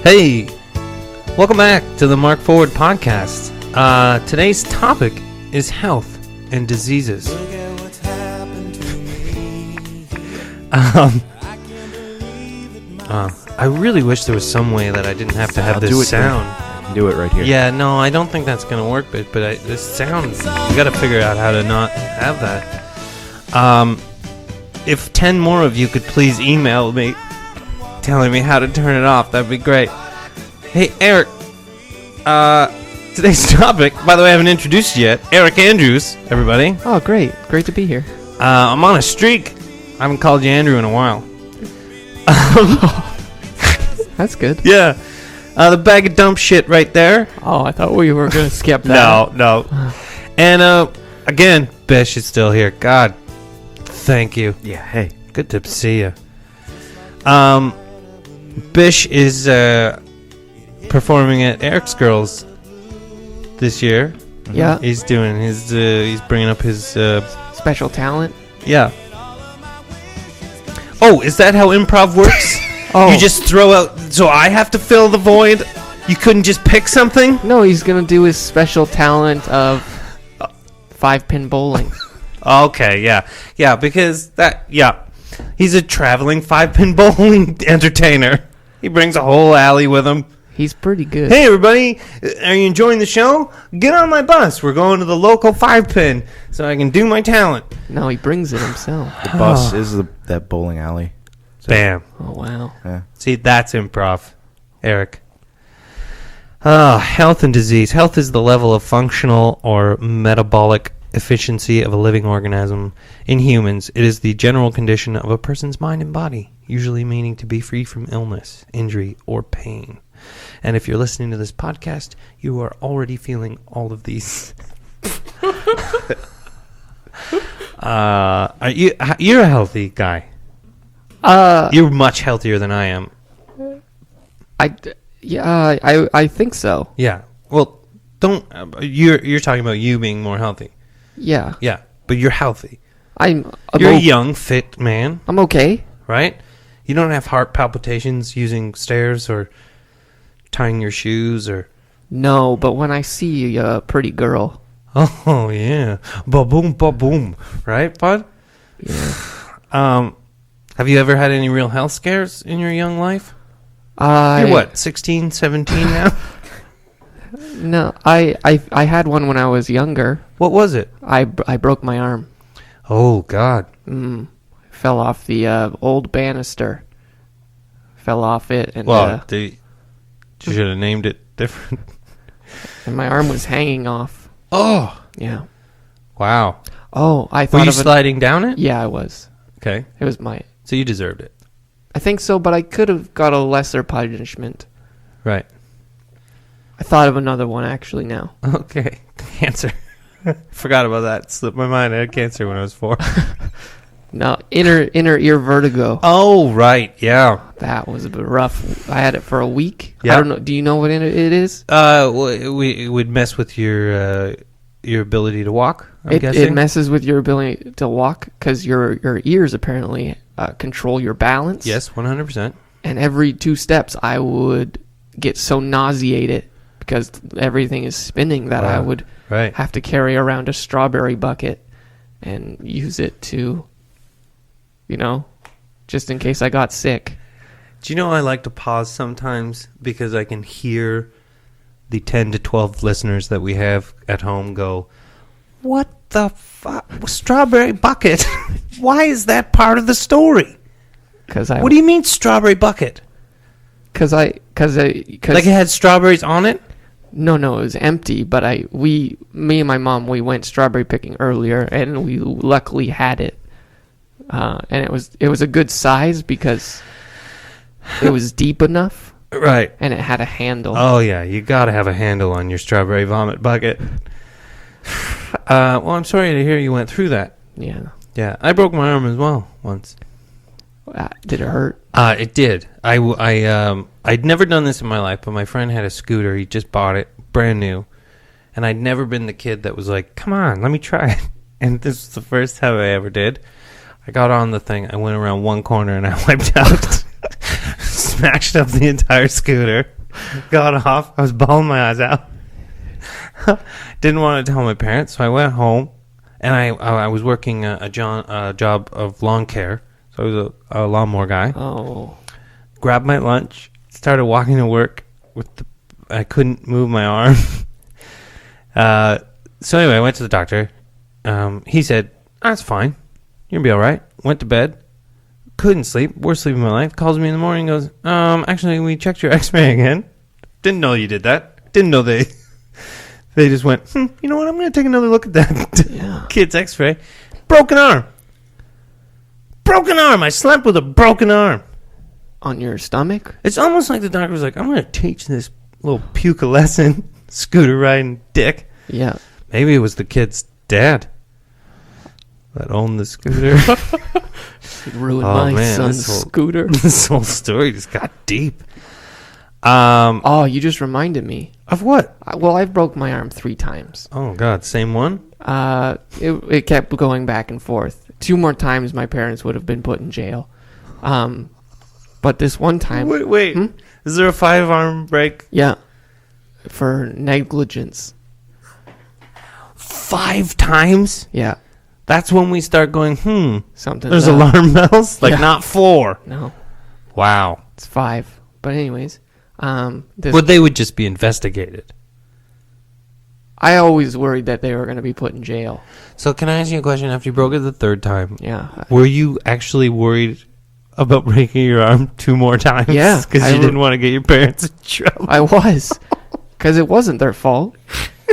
Hey, welcome back to the Mark Forward podcast. Today's topic is health and diseases. I really wish there was some way that I didn't have to have this sound. I can do it right here. Yeah, no, I don't think that's gonna work. But this sound, we got to figure out how to not have that. If 10 more of you could please email me telling me how to turn it off, that'd be great. Hey, Eric. Today's topic, by the way, I haven't introduced you yet. Eric Andrews, everybody. Oh, great. Great to be here. I'm on a streak. I haven't called you Andrew in a while. That's good. Yeah. The bag of dump shit right there. Oh, I thought we were going to skip that. No. And, again, Bish is still here. God, thank you. Yeah, hey. Good to see you. Bish is performing at Eric's Girls this year. Yeah. He's doing his, he's bringing up his, Special talent. yeah. Oh, is that how improv works? Oh. You just throw out, so I have to fill the void? You couldn't just pick something? No, he's going to do his special talent of 5-pin bowling. Okay, yeah. Yeah, because that, yeah. He's a traveling 5-pin bowling entertainer. He brings a whole alley with him. He's pretty good. Hey, everybody, are you enjoying the show? Get on my bus. We're going to the local 5-pin so I can do my talent. No, he brings it himself. The bus is that bowling alley. Bam. Oh, wow. Yeah. See, that's improv, Eric. Health and disease. Health is the level of functional or metabolic efficiency of a living organism. In humans, it is the general condition of a person's mind and body, usually meaning to be free from illness, injury, or pain. And if you're listening to this podcast, you are already feeling all of these. You're a healthy guy. You're much healthier than I am. I think so. Yeah. Well, don't. You're talking about you being more healthy. Yeah. Yeah, but you're healthy. You're You're a young, fit man, I'm okay. right? You don't have heart palpitations using stairs or tying your shoes or. No, but when I see a pretty girl. Oh yeah, ba boom, right, bud? Yeah. Have you ever had any real health scares in your young life? You're You're what, 16, 17 now? No, I had one when I was younger. What was it? I broke my arm. Oh God. Fell off the old banister. Fell off it, and Well, you should have named it different. and my arm was hanging off. Oh, Yeah. wow. Oh, I Were thought you of it. sliding down it? Yeah, I was. Okay, It was my. so you deserved it. I think so, but I could have got a lesser punishment. Right. I thought of another one actually now. Okay. Cancer. Forgot about that. Slipped my mind. I had cancer when I was 4. No, inner ear vertigo. Oh, right. Yeah. That was a bit rough. I had it for a week. Yeah. I don't know. Do you know what it is? It would mess with your ability to walk, I'm It guessing. messes with your ability to walk because your ears apparently control your balance. Yes, 100%. And every 2 steps, I would get so nauseated because everything is spinning that I would Right. have to carry around a strawberry bucket and use it to, just in case I got sick. Do you know I like to pause sometimes because I can hear the 10 to 12 listeners that we have at home go, what the fuck? Strawberry bucket? Why is that part of the story? What do you mean strawberry bucket? Like it had strawberries on it? No, it was empty. But me and my mom, we went strawberry picking earlier, and we luckily had it. And it was a good size because it was deep enough. Right. And it had a handle. Oh, yeah. You got to have a handle on your strawberry vomit bucket. Well, I'm sorry to hear you went through that. Yeah. Yeah. I broke my arm as well once. Did it hurt? It did. I'd never done this in my life, but my friend had a scooter. He just bought it, brand new. And I'd never been the kid that was like, come on, let me try it. And this was the first time I ever did. I got on the thing. I went around one corner and I wiped out. smashed up the entire scooter, got off. I was bawling my eyes out. Didn't want to tell my parents, so I went home, and I was working a job of lawn care, so I was a lawnmower guy. Oh. Grabbed my lunch, started walking to work I couldn't move my arm. So anyway, I went to the doctor. He said, "That's fine. You'll be all right." Went to bed. Couldn't sleep. Worst sleep of my life. Calls me in the morning and goes, actually, we checked your x-ray again. Didn't know you did that. Didn't know they just went, you know what, I'm going to take another look at that kid's x-ray. Broken arm. Broken arm. I slept with a broken arm. On your stomach? It's almost like the doctor was like, I'm going to teach this little puke a lesson, scooter riding dick. Yeah. Maybe it was the kid's dad that owned the scooter. It ruined my son's scooter. This whole story just got deep. Oh, you just reminded me. Of what? Well, I've broke my arm 3 times. Oh, God. Same one? It kept going back and forth. 2 more times my parents would have been put in jail. But this one time... Wait. Is there a 5-arm break? Yeah. For negligence. 5 times? Yeah. That's when we start going, Something. There's alarm bells? Like, Yeah. not 4. No. Wow. It's 5. But anyways... But they would just be investigated. I always worried that they were going to be put in jail. So can I ask you a question? After you broke it the 3rd time, Yeah. were you actually worried about breaking your arm 2 more times? Yeah, Because you didn't want to get your parents in trouble. I was. Because it wasn't their fault.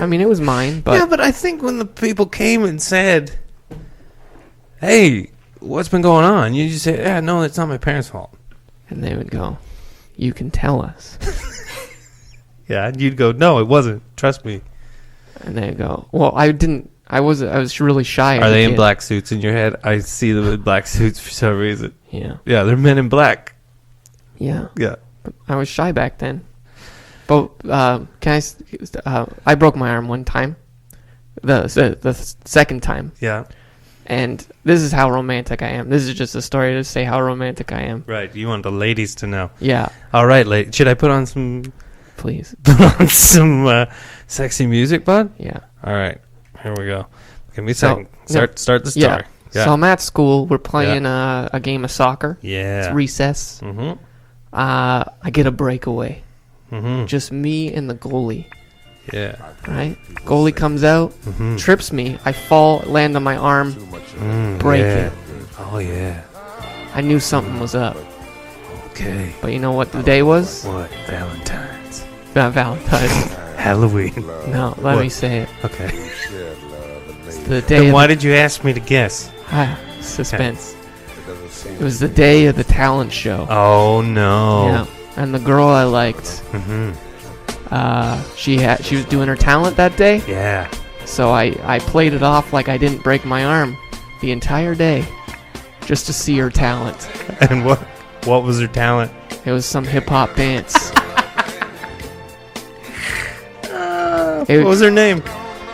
I mean, it was mine, but... Yeah, but I think when the people came and said, hey, what's been going on? You just say, yeah, no, it's not my parents' fault. And they would go, you can tell us. Yeah, and you'd go, no, it wasn't. Trust me. And they go, well, I didn't... I was really shy. Are they in black suits in your head? I see them in black suits for some reason. Yeah. Yeah, they're men in black. Yeah. Yeah. But I was shy back then. But I broke my arm one time. The second time. Yeah. And this is how romantic I am. This is just a story to say how romantic I am. Right. You want the ladies to know. Yeah. All right, lady. Should I put on some Please. sexy music, bud? Yeah. All right. Here we go. Give me a second. Start the story. Yeah. So I'm at school. We're playing a game of soccer. Yeah. It's recess. Mm-hmm. I get a breakaway. Mm-hmm. Just me and the goalie. Yeah. Right? Goalie comes out, trips me. I fall, land on my arm, break it. Oh, yeah. I knew something was up. Okay. But you know what the day was? What? Valentine's. Not Valentine's. Halloween. No, let What? me say it. Okay. It's the day Then of why did you ask me to guess? suspense. It was the day of the talent show. Oh, no. Yeah. And the girl I liked, Mm-hmm. she was doing her talent that day. Yeah. So I played it off like I didn't break my arm the entire day just to see her talent. And what was her talent? It was some hip-hop dance. What was her name?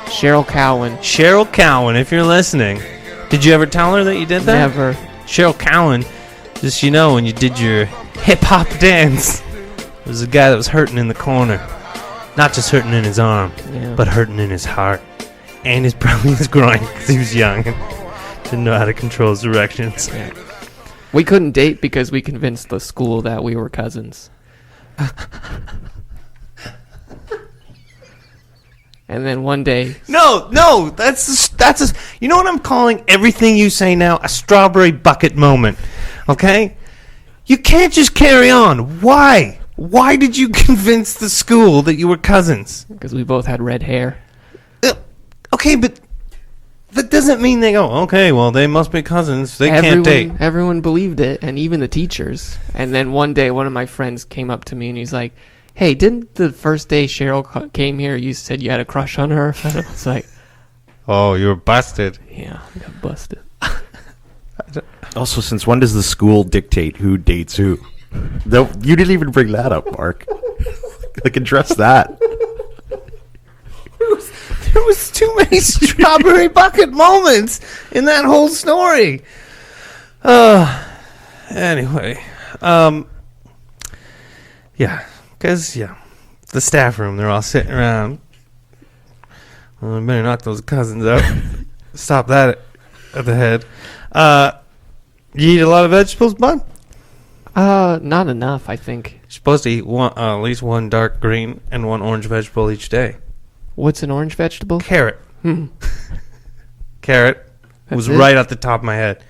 Cheryl Cowan. Cheryl Cowan, if you're listening. Did you ever tell her that you did that? Never. Cheryl Cowan, just so you know, when you did your hip-hop dance, there was a guy that was hurting in the corner. Not just hurting in his arm, but hurting in his heart. And probably his groin, because he was young and didn't know how to control his erections. Yeah. We couldn't date because we convinced the school that we were cousins. And then one day... No, that's you know what I'm calling everything you say now? A strawberry bucket moment, okay? You can't just carry on. Why? Why did you convince the school that you were cousins? Because we both had red hair. Okay, but that doesn't mean they go, okay, well, they must be cousins. They can't date. Everyone believed it, and even the teachers. And then one day, one of my friends came up to me, and he's like, hey, didn't the first day Cheryl came here, you said you had a crush on her? I was like... Oh, you were busted. Yeah, I got busted. Also, since when does the school dictate who dates who? You didn't even bring that up, Mark. Like, address that. There was too many strawberry bucket moments in that whole story. Anyway, Yeah, because, the staff room, they're all sitting around. Well, I better knock those cousins out. Stop that at the head. You eat a lot of vegetables, bud? Not enough, I think. You're supposed to eat at least one dark green and one orange vegetable each day. What's an orange vegetable? Carrot. Hmm. Carrot That's was it? right off the top of my head.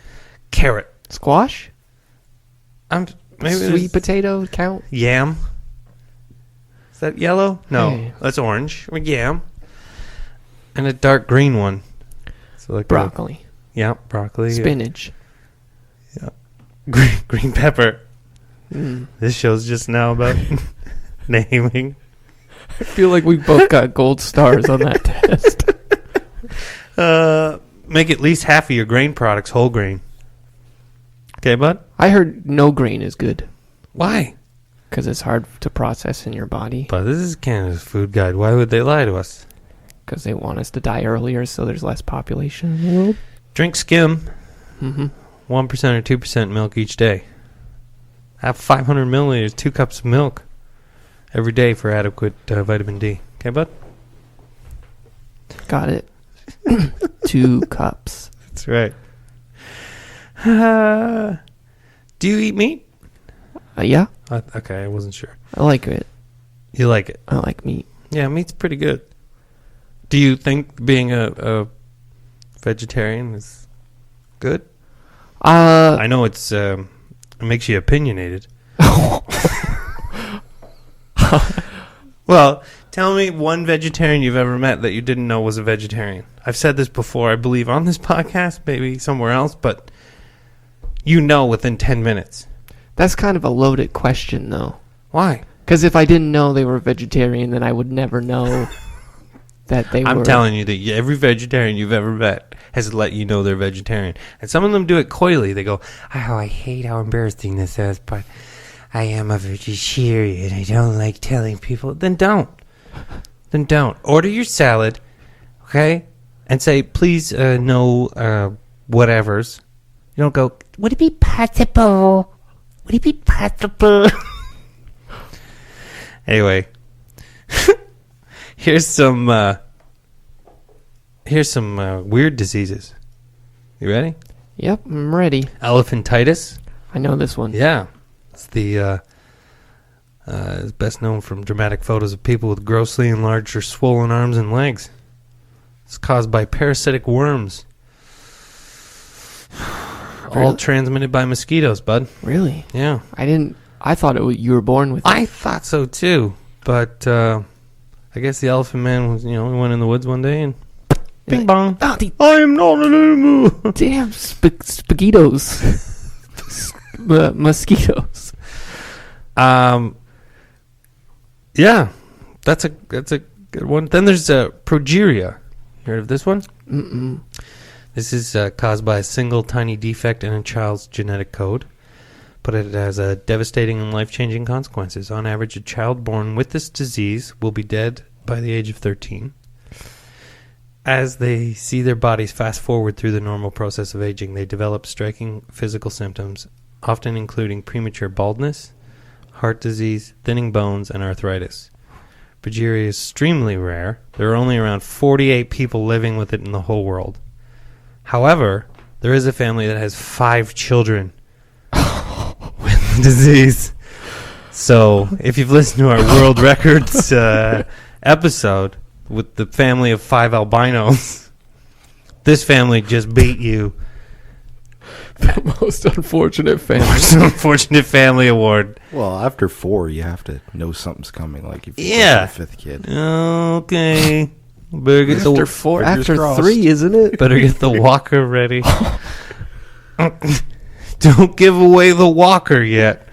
Carrot. Squash? Maybe Sweet potato count? Yam. Is that yellow? No, Hey. that's orange. Yam. And a dark green one. So like Broccoli. broccoli. Spinach. Green pepper. Mm. This show's just now about naming. I feel like we both got gold stars on that test. Make at least half of your grain products whole grain. Okay, bud? I heard no grain is good Why? because it's hard to process in your body But this is Canada's food guide. Why would they lie to us? because they want us to die earlier so there's less population in the world. Drink skim. Mm-hmm. 1% or 2% milk each day. Have 500 milliliters, 2 cups of milk every day for adequate vitamin D. Okay, bud? Got it. 2 cups. That's right. Do you eat meat? Yeah, Okay, I wasn't sure. I like it. You like it? I like meat. Yeah, meat's pretty good. Do you think being a vegetarian is good? I know it makes you opinionated. Well, tell me one vegetarian you've ever met that you didn't know was a vegetarian. I've said this before, I believe, on this podcast, maybe somewhere else, but you know within 10 minutes. That's kind of a loaded question, though. Why? Because if I didn't know they were vegetarian, then I would never know that they were. I'm telling you that every vegetarian you've ever met has let you know they're vegetarian. And some of them do it coyly. They go, oh, I hate how embarrassing this is, but I am a vegetarian. I don't like telling people. Then don't. Then don't. Order your salad, okay? And say, please, no whatevers. You don't go, would it be possible? Would it be possible? Anyway. Here's some weird diseases. You ready? Yep, I'm ready. Elephantitis. I know this one. Yeah, it's the it's best known from dramatic photos of people with grossly enlarged or swollen arms and legs. It's caused by parasitic worms. All Really? transmitted by mosquitoes, bud. Really? Yeah, I thought you were born with it. I thought so too, but I guess the elephant man was, he went in the woods one day and bing bong. Oh, I am not an animal. damn spaghettos. Mosquitoes. Yeah, that's a good one. Then there's progeria. You heard of this one? Mm-mm. This is caused by a single tiny defect in a child's genetic code, but it has devastating and life-changing consequences. On average, a child born with this disease will be dead by the age of 13. As they see their bodies fast forward through the normal process of aging, they develop striking physical symptoms, often including premature baldness, heart disease, thinning bones, and arthritis. Progeria is extremely rare. There are only around 48 people living with it in the whole world. However, there is a family that has 5 children with the disease. So, if you've listened to our World Records episode with the family of 5 albinos, this family just beat you. The most unfortunate family. Most unfortunate family award. Well, after 4, you have to know something's coming. Like if you're Yeah. the 5th kid. Okay. Better get After the 4, fingers after crossed. 3, isn't it? better get the walker ready. Don't give away the walker yet.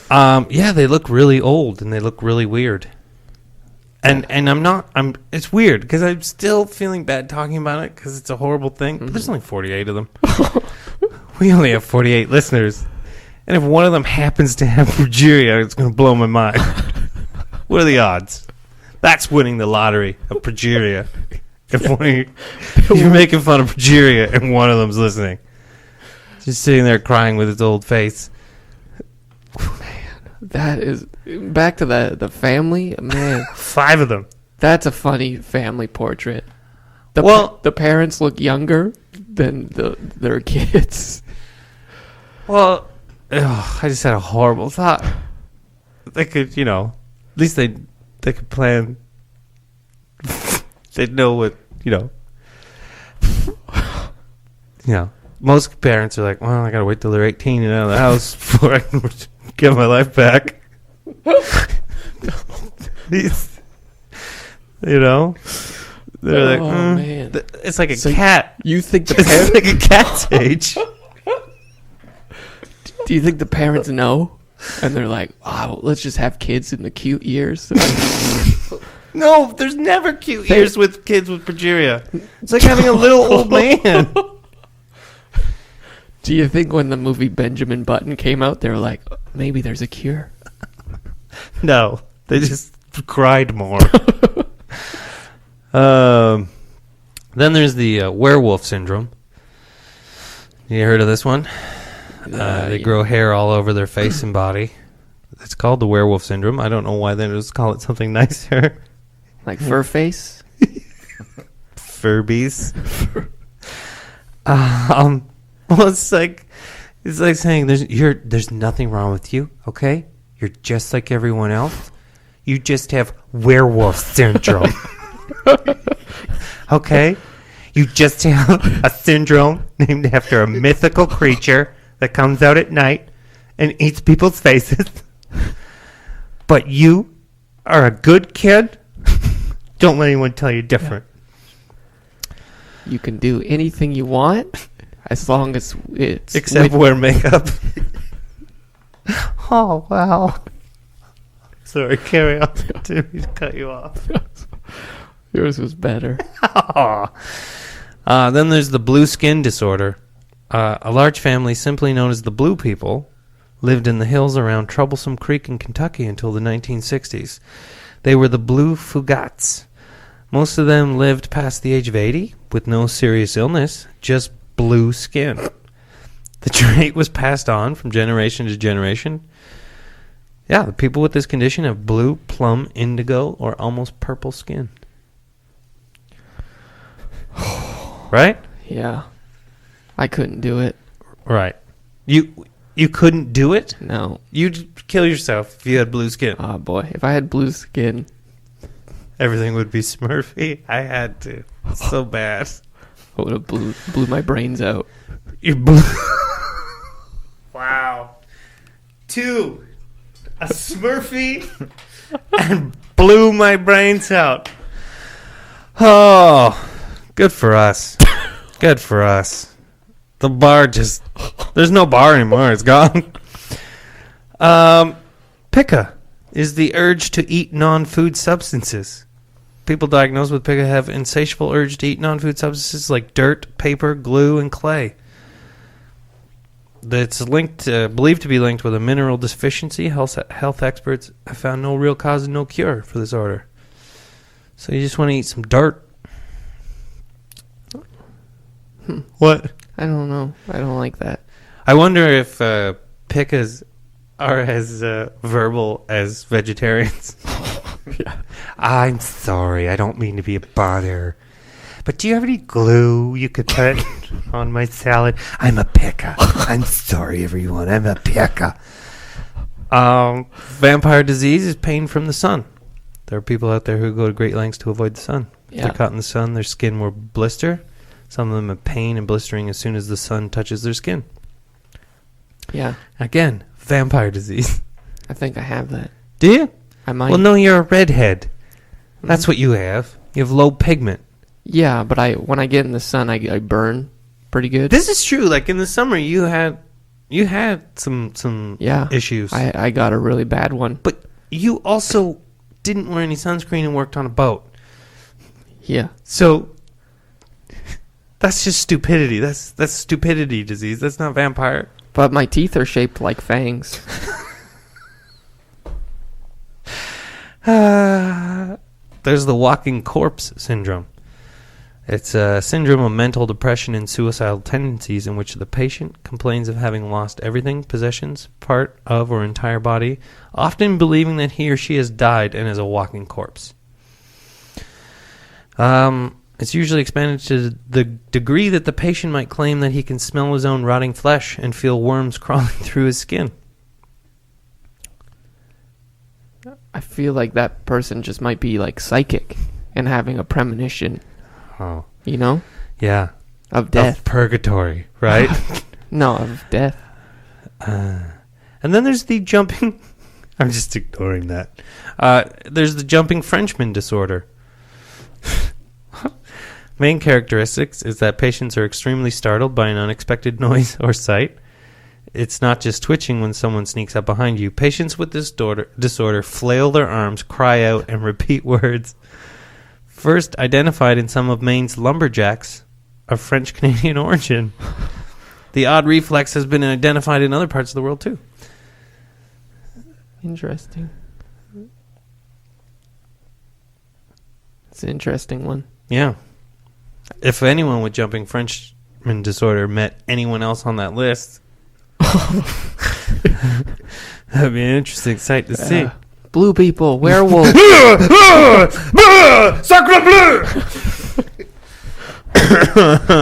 Yeah, they look really old and they look really weird. And it's weird because I'm still feeling bad talking about it because it's a horrible thing. But there's only 48 of them. We only have 48 listeners. And if one of them happens to have progeria, it's going to blow my mind. What are the odds? That's winning the lottery of progeria. If you're making fun of progeria and one of them's listening. Just sitting there crying with its old face. That is back to the family, man. 5 of them. That's a funny family portrait. Well- The parents look younger than their kids. Well, I just had a horrible thought. They could, at least they could plan. They'd know what, most parents are like, well, I gotta wait till they're 18 and out of the house before I can get my life back. They're like, Oh, man. It's like a So cat. You think the It's parents? like a cat's age. Do you think the parents know? And they're like, "Oh, let's just have kids in the cute years." No, there's never cute years with kids with progeria. It's like having a little old man. Do you think when the movie Benjamin Button came out, they were like, maybe there's a cure? No, they just cried more. Then there's the werewolf syndrome. You heard of this one? They grow hair all over their face and body. It's called the werewolf syndrome. I don't know why they just call it something nicer. Like fur face? Furbies. Well, it's like saying there's nothing wrong with you. Okay, you're just like everyone else. You just have werewolf syndrome. Okay, you just have a syndrome named after a mythical creature that comes out at night and eats people's faces. But you are a good kid. Don't let anyone tell you different. You can do anything you want as long as it's Except wear makeup. Oh, wow. Sorry, carry on. Didn't mean to cut you off. yours was better. Then there's the blue skin disorder. A large family simply known as the Blue People lived in the hills around Troublesome Creek in Kentucky until the 1960s. They were the Blue Fugats. Most of them lived past the age of 80 with no serious illness, just blue skin. The trait was passed on from generation to generation. Yeah, the people with this condition have blue, plum, indigo, or almost purple skin. Right? Yeah. I couldn't do it. Right. You couldn't do it? No. You'd kill yourself if you had blue skin. Oh, boy. If I had blue skin, Everything would be Smurfy. I had to. So bad. I would have blew my brains out. You blew. Wow. 2. A Smurfy and blew my brains out. Oh, good for us. Good for us. The bar just... There's no bar anymore. It's gone. Pica is the urge to eat non-food substances. People diagnosed with pica have insatiable urge to eat non-food substances like dirt, paper, glue, and clay. That's believed to be linked with a mineral deficiency. Health experts have found no real cause and no cure for this disorder. So you just want to eat some dirt. What? I don't know. I don't like that. I wonder if picas are as verbal as vegetarians. Yeah. I'm sorry. I don't mean to be a bother. But do you have any glue you could put on my salad? I'm a pica. I'm sorry, everyone. I'm a pica. Vampire disease is pain from the sun. There are people out there who go to great lengths to avoid the sun. If Yeah. they're caught in the sun, their skin will blister. Some of them have pain and blistering as soon as the sun touches their skin. Yeah. Again, vampire disease. I think I have that. Do you? I might. Well, no, you're a redhead. That's what you have. You have low pigment. Yeah, but when I get in the sun, I burn pretty good. This is true. Like in the summer, you had some Yeah. issues, I got a really bad one. but you also didn't wear any sunscreen and worked on a boat. Yeah. So that's just stupidity. That's stupidity disease. That's not vampire. But my teeth are shaped like fangs. There's the walking corpse syndrome. It's a syndrome of mental depression and suicidal tendencies in which the patient complains of having lost everything, possessions, part of or entire body, often believing that he or she has died and is a walking corpse. It's usually expanded to the degree that the patient might claim that he can smell his own rotting flesh and feel worms crawling through his skin. I feel like that person just might be like psychic and having a premonition, Oh, you know, yeah. of death. Of purgatory, right? No, of death. And then there's the jumping... I'm just ignoring that. There's the jumping Frenchman disorder. Main characteristics is that patients are extremely startled by an unexpected noise or sight. It's not just twitching when someone sneaks up behind you. Patients with this disorder flail their arms, cry out, and repeat words. First identified in some of Maine's lumberjacks of French-Canadian origin. The odd reflex has been identified in other parts of the world, too. Interesting. It's an interesting one. Yeah. If anyone with jumping Frenchman disorder met anyone else on that list, that'd be an interesting sight to see. Blue people, werewolves. Sacre bleu!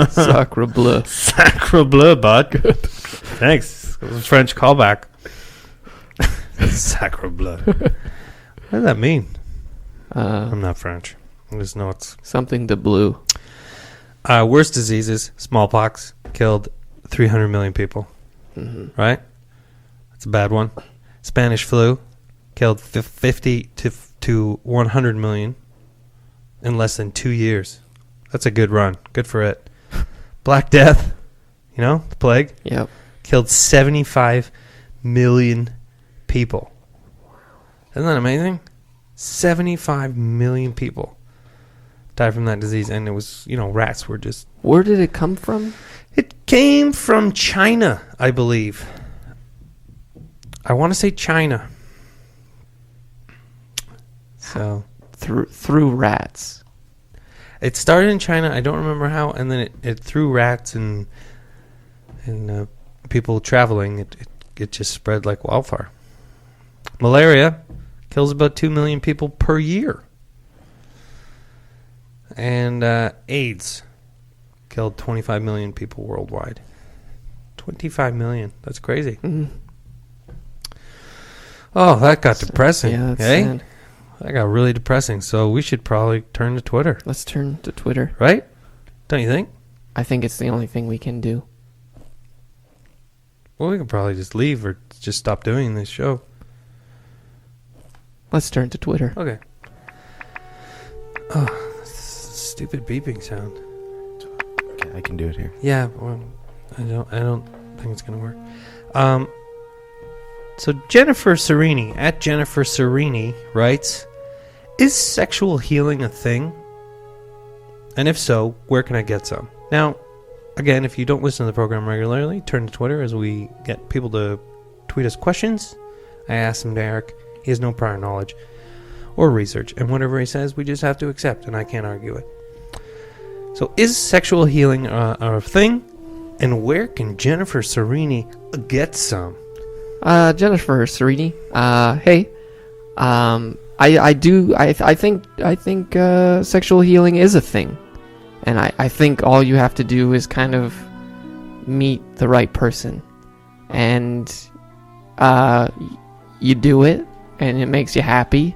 Sacre bleu. Sacre bleu, bud. Thanks. It was a French callback. Sacre bleu. What does that mean? I'm not French. I just know it's... Something to blue. Worst diseases, smallpox, killed 300 million people. Mm-hmm. Right? That's a bad one. Spanish flu killed 50 to 100 million in less than 2 years. That's a good run. Good for it. Black Death, you know, the plague, Yep. killed 75 million people. Isn't that amazing? 75 million people died from that disease, and it was, you know, rats were just... Where did it come from? It came from China, I believe. I want to say China. So Through rats. it started in China. I don't remember how, and then it through rats and people traveling. It just spread like wildfire. Malaria kills about 2 million people per year, and AIDS killed 25 million people worldwide. 25 million. That's crazy. Mm. Oh, that got depressing. Yeah, that's eh? sad. That got really depressing. So we should probably turn to Twitter, Let's turn to Twitter. right? Don't you think? I think it's the only thing we can do. Well, we could probably just leave or just stop doing this show. Let's turn to Twitter. Okay. Oh, stupid beeping sound. Okay, I can do it here. Yeah, well, I don't think it's gonna work. So Jennifer Serini at Jennifer Serini writes, "Is sexual healing a thing? And if so, where can I get some?" Now, again, if you don't listen to the program regularly, turn to Twitter as we get people to tweet us questions. I asked him to Eric. He has no prior knowledge or research, and whatever he says, we just have to accept, and I can't argue it. So, is sexual healing a thing? And where can Jennifer Serini get some? Jennifer Serini. Hey. I think sexual healing is a thing. And I think all you have to do is kind of meet the right person. And you do it, and it makes you happy.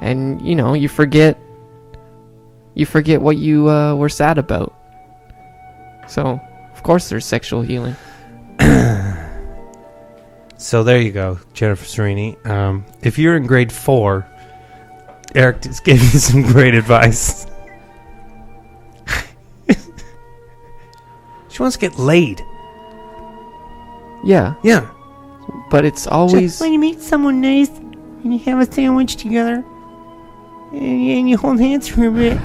And, you know, you forget what you were sad about. So, of course there's sexual healing. So there you go, Jennifer Serini. If you're in grade 4, Eric just gave you some great advice. She wants to get laid. Yeah, Yeah. but it's always... When you meet someone nice and you have a sandwich together and you hold hands for a bit.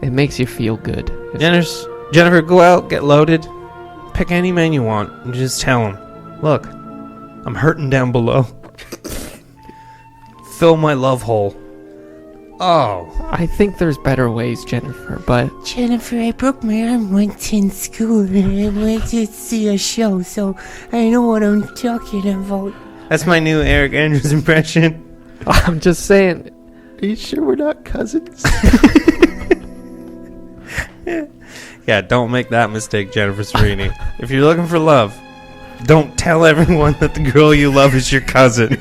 It makes you feel good. Jennifer, go out, get loaded. Pick any man you want and just tell him, look, I'm hurting down below. Fill my love hole. Oh. I think there's better ways, Jennifer, but Jennifer, I broke my arm once in school and I went to see a show, so I know what I'm talking about. That's my new Eric Andrews impression. I'm just saying. Are you sure we're not cousins? Yeah, don't make that mistake, Jennifer Serini. If you're looking for love, don't tell everyone that the girl you love is your cousin.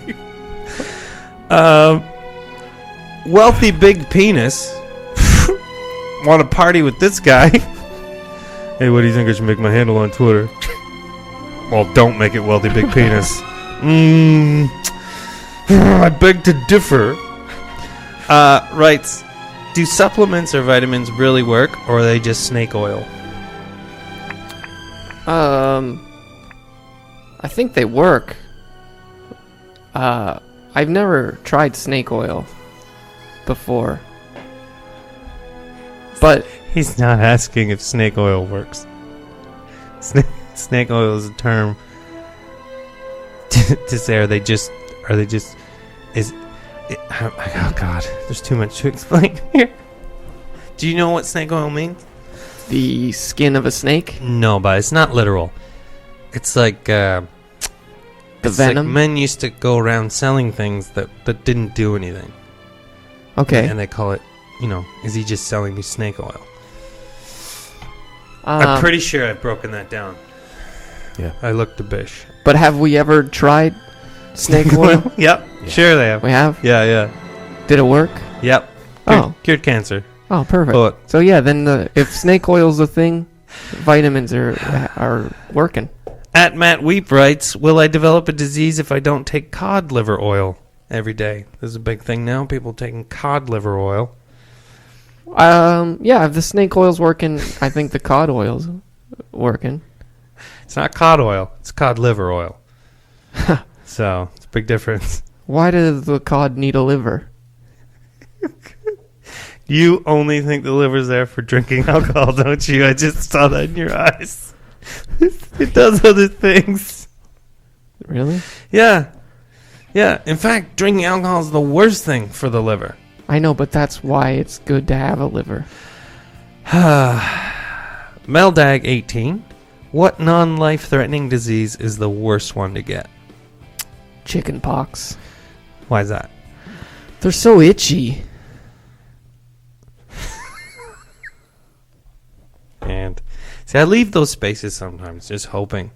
Wealthy big penis. Want to party with this guy? Hey, what do you think I should make my handle on Twitter? Well, don't make it wealthy big penis. I beg to differ. Writes, do supplements or vitamins really work, or are they just snake oil? I think they work. I've never tried snake oil before. But He's not asking if snake oil works. Snake oil is a term to say, oh God, there's too much to explain here. Do you know what snake oil means? the skin of a snake? No, but it's not literal. It's like The it's like venom? men used to go around selling things that didn't do anything, Okay. and they call it, is he just selling me snake oil? I'm pretty sure I've broken that down. Yeah. I looked a bish. But have we ever tried snake oil? Yep, Yeah. sure they have. We have? Yeah. Did it work? Yep. Oh. Cured cancer. Oh, perfect. But So yeah, then if snake oil's a thing, vitamins are working. at Matt Weep writes, will I develop a disease if I don't take cod liver oil every day? This is a big thing now. People taking cod liver oil. Yeah, if the snake oil's working, I think the cod oil's working. It's not cod oil. It's cod liver oil. So it's a big difference. Why does the cod need a liver? You only think the liver's there for drinking alcohol, don't you? I just saw that in your eyes. It does other things. Really? Yeah. Yeah. In fact, drinking alcohol is the worst thing for the liver. I know, but that's why it's good to have a liver. Meldag 18. What non-life-threatening disease is the worst one to get? Chicken pox. Why is that? They're so itchy. And see, I leave those spaces sometimes, just hoping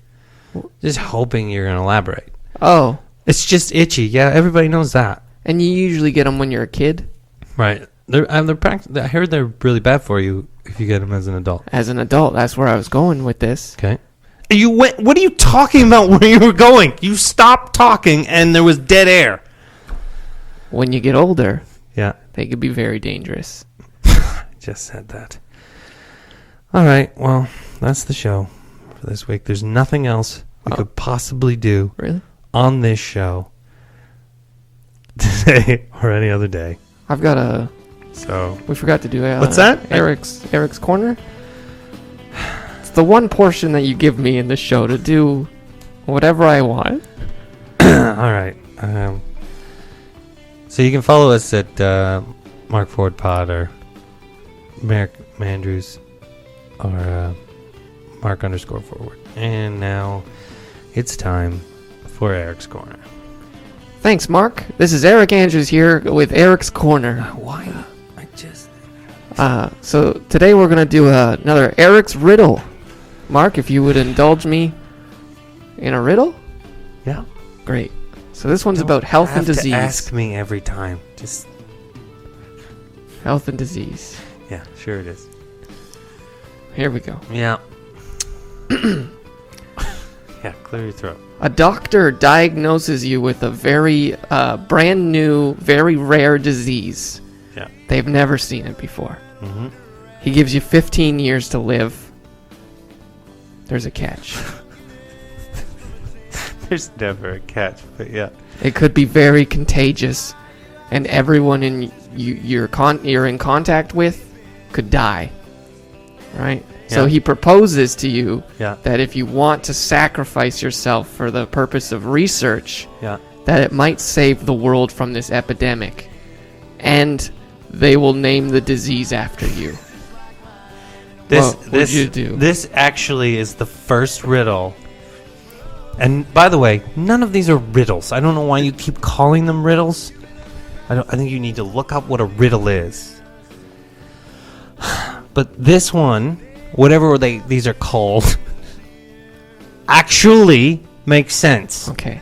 you're gonna elaborate. Oh, It's just itchy. Yeah, everybody knows that, and you usually get them when you're a kid. right? I heard they're really bad for you if you get them as an adult. As an adult, that's where I was going with this. Okay. You went. What are you talking about? Where you were going? You stopped talking, and there was dead air. When you get older, Yeah, they could be very dangerous. I just said that. All right. Well, that's the show for this week. There's nothing else we could possibly do Really? on this show today or any other day. I've got a. So We forgot to do What's that? Eric's corner. It's the one portion that you give me in this show to do whatever I want. all right. So you can follow us at Mark Ford Pod or Merrick Mandrews or Mark_forward. And now it's time for Eric's Corner. Thanks, Mark. This is Eric Andrews here with Eric's Corner. Why? I just. So today we're gonna do another Eric's Riddle. Mark, if you would indulge me in a riddle. Yeah. Great. So this one's about health and Have to disease. ask me every time. Just. Health and disease. Yeah, sure it is. Here we go. Yeah. Yeah, clear your throat. A doctor diagnoses you with a very brand new, very rare disease. Yeah. They've never seen it before. Mm-hmm. He gives you 15 years to live. There's a catch. There's never a catch, but yeah. It could be very contagious, and everyone you're in contact with could die. Right? So Yeah. he proposes to you Yeah. that if you want to sacrifice yourself for the purpose of research, Yeah. that it might save the world from this epidemic. And they will name the disease after you. What would you do? This actually is the first riddle. And by the way, none of these are riddles. I don't know why you keep calling them riddles. I think you need to look up what a riddle is. But this one, whatever these are called, actually makes sense. Okay.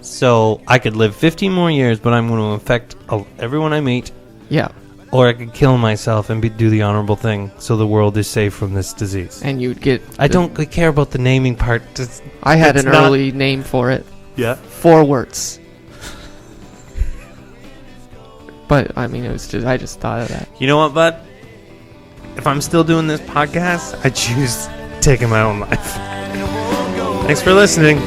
So I could live 15 more years, but I'm going to infect everyone I meet. Yeah. Or I could kill myself and do the honorable thing so the world is safe from this disease. And you'd get... I don't care about the naming part. I had an early name for it. Yeah? 4 words. But, I mean, it was just... I just thought of that. You know what, bud? If I'm still doing this podcast, I choose taking my own life. Thanks for listening.